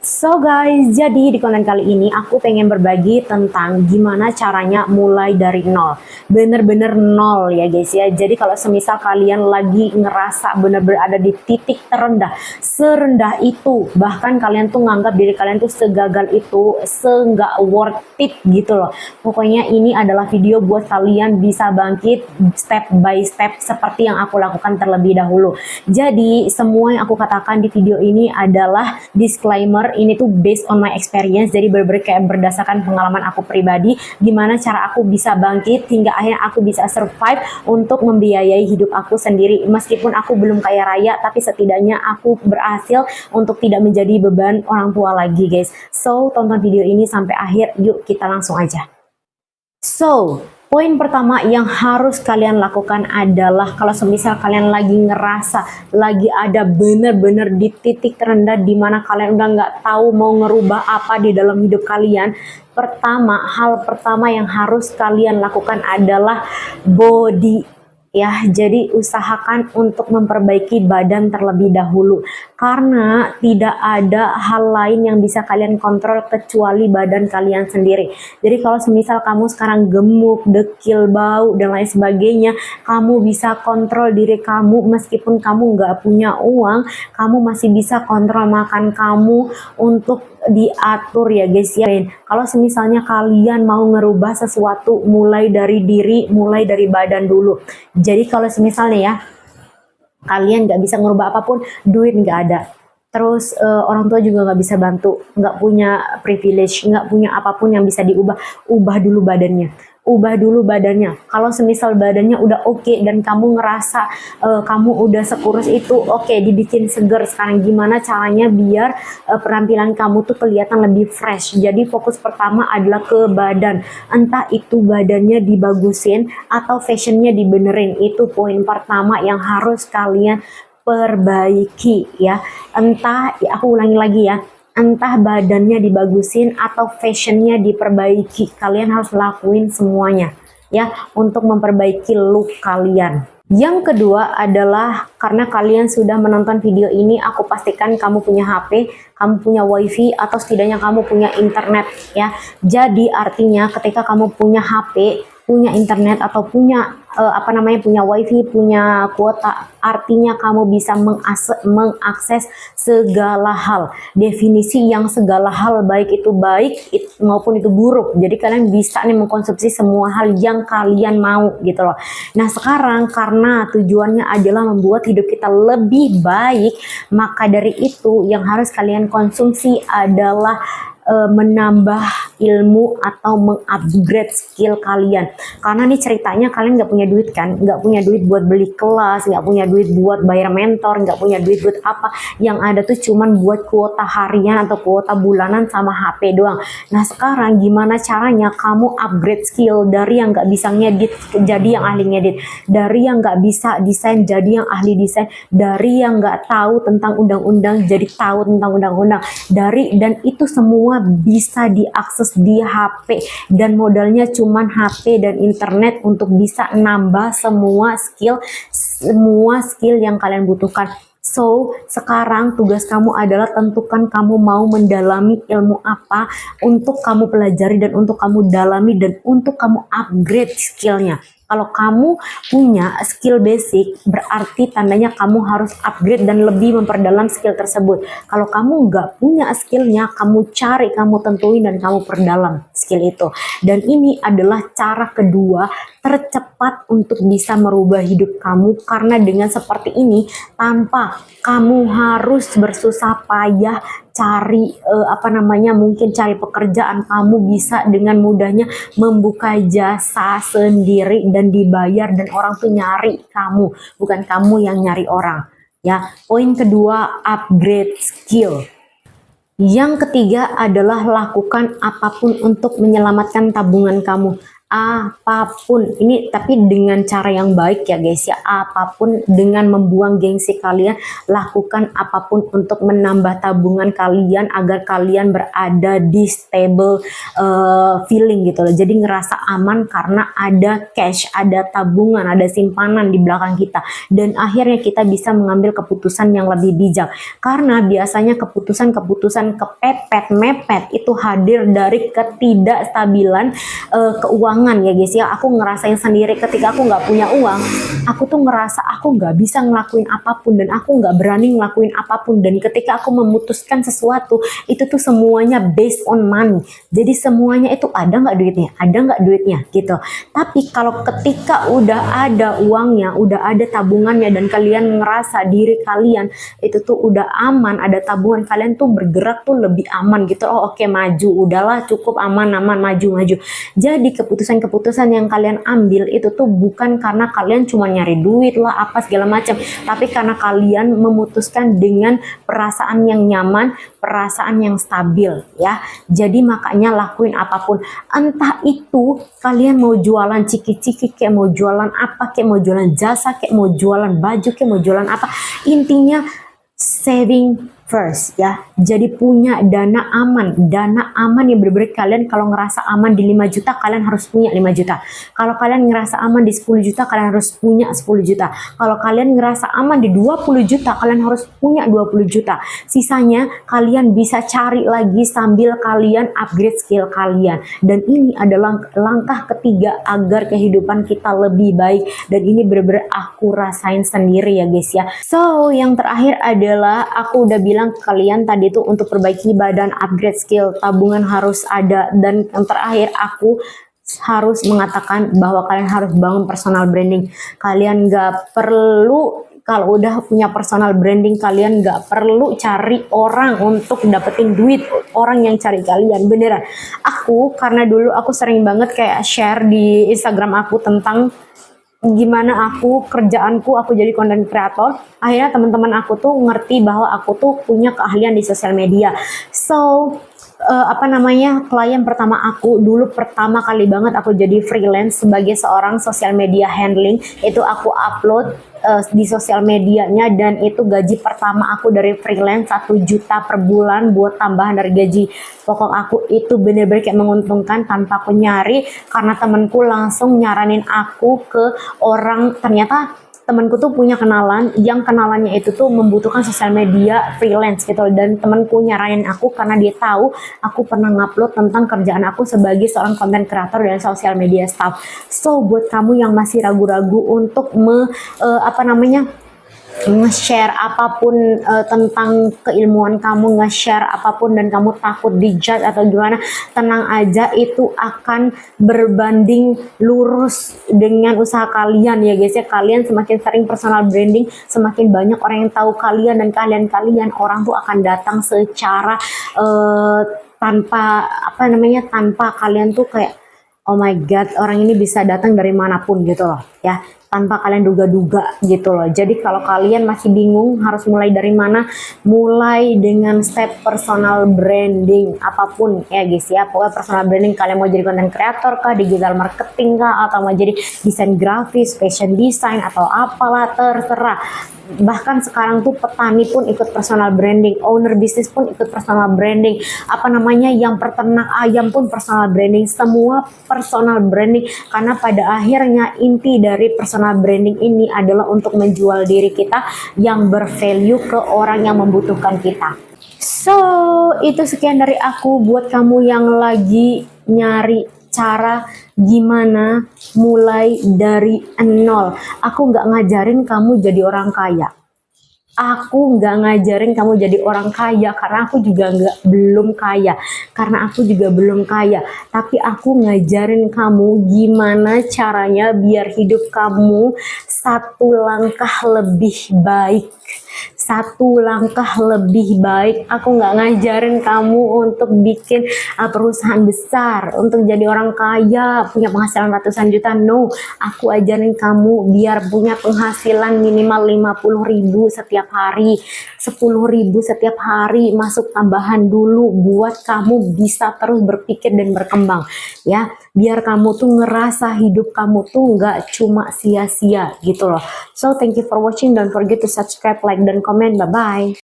So guys, jadi di konten kali ini aku pengen berbagi tentang gimana caranya mulai dari nol. Bener-bener nol ya guys ya. Jadi kalau semisal kalian lagi ngerasa bener-bener ada di titik terendah, serendah itu, bahkan kalian tuh nganggap diri kalian tuh segagal itu, nggak worth it gitu loh. Pokoknya ini adalah video buat kalian bisa bangkit step by step seperti yang aku lakukan terlebih dahulu. Jadi semua yang aku katakan di video ini adalah disclaimer, ini tuh based on my experience, jadi bener-bener kayak berdasarkan pengalaman aku pribadi, gimana cara aku bisa bangkit hingga akhirnya aku bisa survive untuk membiayai hidup aku sendiri. Meskipun aku belum kaya raya, tapi setidaknya aku berhasil untuk tidak menjadi beban orang tua lagi guys. So tonton video ini sampai akhir, yuk kita langsung aja. So poin pertama yang harus kalian lakukan adalah kalau semisal kalian lagi ngerasa lagi ada bener-bener di titik terendah di mana kalian udah nggak tahu mau ngerubah apa di dalam hidup kalian. Hal pertama yang harus kalian lakukan adalah body. Ya, jadi usahakan untuk memperbaiki badan terlebih dahulu karena tidak ada hal lain yang bisa kalian kontrol kecuali badan kalian sendiri. Jadi kalau semisal kamu sekarang gemuk, dekil, bau dan lain sebagainya, kamu bisa kontrol diri kamu meskipun kamu nggak punya uang, kamu masih bisa kontrol makan kamu untuk diatur ya guys ya. Kalau misalnya kalian mau ngerubah sesuatu, mulai dari diri, mulai dari badan dulu. Jadi kalau misalnya ya kalian nggak bisa ngerubah apapun, duit nggak ada, terus orang tua juga nggak bisa bantu, nggak punya privilege, nggak punya apapun yang bisa diubah, ubah dulu badannya. Kalau semisal badannya udah oke dan kamu ngerasa kamu udah sekurus itu, oke, dibikin seger. Sekarang gimana caranya biar penampilan kamu tuh kelihatan lebih fresh. Jadi fokus pertama adalah ke badan, entah itu badannya dibagusin atau fashionnya dibenerin. Itu poin pertama yang harus kalian perbaiki ya. Entah, aku ulangi lagi ya, entah badannya dibagusin atau fashionnya diperbaiki, kalian harus lakuin semuanya ya untuk memperbaiki look kalian. Yang kedua adalah karena kalian sudah menonton video ini, aku pastikan kamu punya HP, kamu punya wifi, atau setidaknya kamu punya internet ya. Jadi artinya ketika kamu punya HP, punya internet, atau punya punya wifi, punya kuota, artinya kamu bisa mengakses segala hal. Definisi yang segala hal, baik itu baik maupun itu buruk. Jadi kalian bisa nih mengkonsumsi semua hal yang kalian mau gitu loh. Nah sekarang karena tujuannya adalah membuat hidup kita lebih baik, maka dari itu yang harus kalian konsumsi adalah menambah ilmu atau mengupgrade skill kalian. Karena nih ceritanya kalian nggak punya duit kan, nggak punya duit buat beli kelas, nggak punya duit buat bayar mentor, nggak punya duit buat apa, yang ada tuh cuman buat kuota harian atau kuota bulanan sama HP doang. Nah sekarang gimana caranya kamu upgrade skill dari yang nggak bisa ngedit jadi yang ahli ngedit, dari yang nggak bisa desain jadi yang ahli desain, dari yang nggak tahu tentang undang-undang jadi tahu tentang undang-undang, dan itu semua bisa diakses di HP dan modalnya cuman HP dan internet untuk bisa nambah semua skill yang kalian butuhkan. So, sekarang tugas kamu adalah tentukan kamu mau mendalami ilmu apa untuk kamu pelajari dan untuk kamu dalami dan untuk kamu upgrade skillnya. Kalau kamu punya skill basic, berarti tandanya kamu harus upgrade dan lebih memperdalam skill tersebut. Kalau kamu nggak punya skillnya, kamu cari, kamu tentuin, dan kamu perdalam skill itu. Dan ini adalah cara kedua tercepat untuk bisa merubah hidup kamu, karena dengan seperti ini, tanpa kamu harus bersusah payah cari mungkin cari pekerjaan, kamu bisa dengan mudahnya membuka jasa sendiri dan dibayar, dan orang tuh nyari kamu, bukan kamu yang nyari orang ya. Poin kedua, upgrade skill. Yang ketiga adalah lakukan apapun untuk menyelamatkan tabungan kamu. apapun ini, tapi dengan cara yang baik ya guys ya, apapun, dengan membuang gengsi kalian, lakukan apapun untuk menambah tabungan kalian agar kalian berada di stable feeling gitu loh. Jadi ngerasa aman karena ada cash, ada tabungan, ada simpanan di belakang kita, dan akhirnya kita bisa mengambil keputusan yang lebih bijak. Karena biasanya keputusan-keputusan kepepet mepet itu hadir dari ketidakstabilan keuangan ya guys ya. Aku ngerasain sendiri ketika aku nggak punya uang, aku tuh ngerasa aku nggak bisa ngelakuin apapun dan aku nggak berani ngelakuin apapun. Dan ketika aku memutuskan sesuatu itu tuh semuanya based on money, jadi semuanya itu ada nggak duitnya gitu. Tapi kalau ketika udah ada uangnya, udah ada tabungannya, dan kalian ngerasa diri kalian itu tuh udah aman, ada tabungan, kalian tuh bergerak tuh lebih aman gitu. Oh oke, maju, udahlah cukup, aman maju. Jadi keputusan-keputusan yang kalian ambil itu tuh bukan karena kalian cuma nyari duit lah apa segala macam, tapi karena kalian memutuskan dengan perasaan yang nyaman, perasaan yang stabil ya. Jadi makanya lakuin apapun, entah itu kalian mau jualan ciki-ciki, kayak mau jualan apa, kayak mau jualan jasa, kayak mau jualan baju, kayak mau jualan apa, intinya saving first ya. Jadi punya dana aman yang bener-bener kalian kalau ngerasa aman di 5 juta, kalian harus punya 5 juta. Kalau kalian ngerasa aman di 10 juta, kalian harus punya 10 juta. Kalau kalian ngerasa aman di 20 juta, kalian harus punya 20 juta. Sisanya kalian bisa cari lagi sambil kalian upgrade skill kalian. Dan ini adalah langkah ketiga agar kehidupan kita lebih baik, dan ini bener-bener aku rasain sendiri ya guys ya. So yang terakhir adalah aku udah bilang ke kalian tadi tuh untuk perbaiki badan, upgrade skill, tabungan harus ada, dan yang terakhir aku harus mengatakan bahwa kalian harus bangun personal branding. Kalian nggak perlu, kalau udah punya personal branding, kalian nggak perlu cari orang untuk dapetin duit, orang yang cari kalian, beneran. Aku karena dulu aku sering banget kayak share di Instagram aku tentang gimana kerjaanku, aku jadi content creator. Akhirnya teman-teman aku tuh ngerti bahwa aku tuh punya keahlian di sosial media. So klien pertama aku dulu, pertama kali banget aku jadi freelance sebagai seorang sosial media handling, itu aku upload di sosial medianya, dan itu gaji pertama aku dari freelance 1 juta per bulan buat tambahan dari gaji pokok aku. Itu bener-bener kayak menguntungkan tanpa aku nyari, karena temenku langsung nyaranin aku ke orang. Ternyata temanku tuh punya kenalan yang kenalannya itu tuh membutuhkan sosial media freelance gitu, dan temanku nyaranin aku karena dia tahu aku pernah ngupload tentang kerjaan aku sebagai seorang content creator dan sosial media staff. So buat kamu yang masih ragu-ragu untuk nge-share apapun tentang keilmuan kamu, nge-share apapun dan kamu takut dijudge atau gimana, tenang aja, itu akan berbanding lurus dengan usaha kalian ya guys ya. Kalian semakin sering personal branding, semakin banyak orang yang tahu kalian, dan kalian orang tuh akan datang secara tanpa kalian tuh kayak oh my god, orang ini bisa datang dari manapun gitu loh ya, tanpa kalian duga-duga gitu loh. Jadi kalau kalian masih bingung harus mulai dari mana, mulai dengan step personal branding apapun ya guys ya. Pokoknya personal branding, kalian mau jadi content creator kah, digital marketing kah, atau mau jadi desain grafis, fashion design, atau apalah, terserah. Bahkan sekarang tuh petani pun ikut personal branding, owner bisnis pun ikut personal branding, yang peternak ayam pun personal branding, semua personal branding. Karena pada akhirnya inti dari personal branding ini adalah untuk menjual diri kita yang bervalue ke orang yang membutuhkan kita. So itu sekian dari aku buat kamu yang lagi nyari cara gimana mulai dari nol. Aku nggak ngajarin kamu jadi orang kaya. Aku nggak ngajarin kamu jadi orang kaya, karena aku juga belum kaya. Karena aku juga belum kaya. Tapi aku ngajarin kamu gimana caranya biar hidup kamu 1 langkah lebih baik. satu langkah lebih baik. Aku nggak ngajarin kamu untuk bikin perusahaan besar, untuk jadi orang kaya, punya penghasilan ratusan juta. No, aku ajarin kamu biar punya penghasilan minimal 50.000 setiap hari, 10.000 setiap hari, masuk tambahan dulu buat kamu bisa terus berpikir dan berkembang ya, biar kamu tuh ngerasa hidup kamu tuh nggak cuma sia-sia gitu loh. So thank you for watching, don't forget to subscribe, like, dan comment. Bye bye.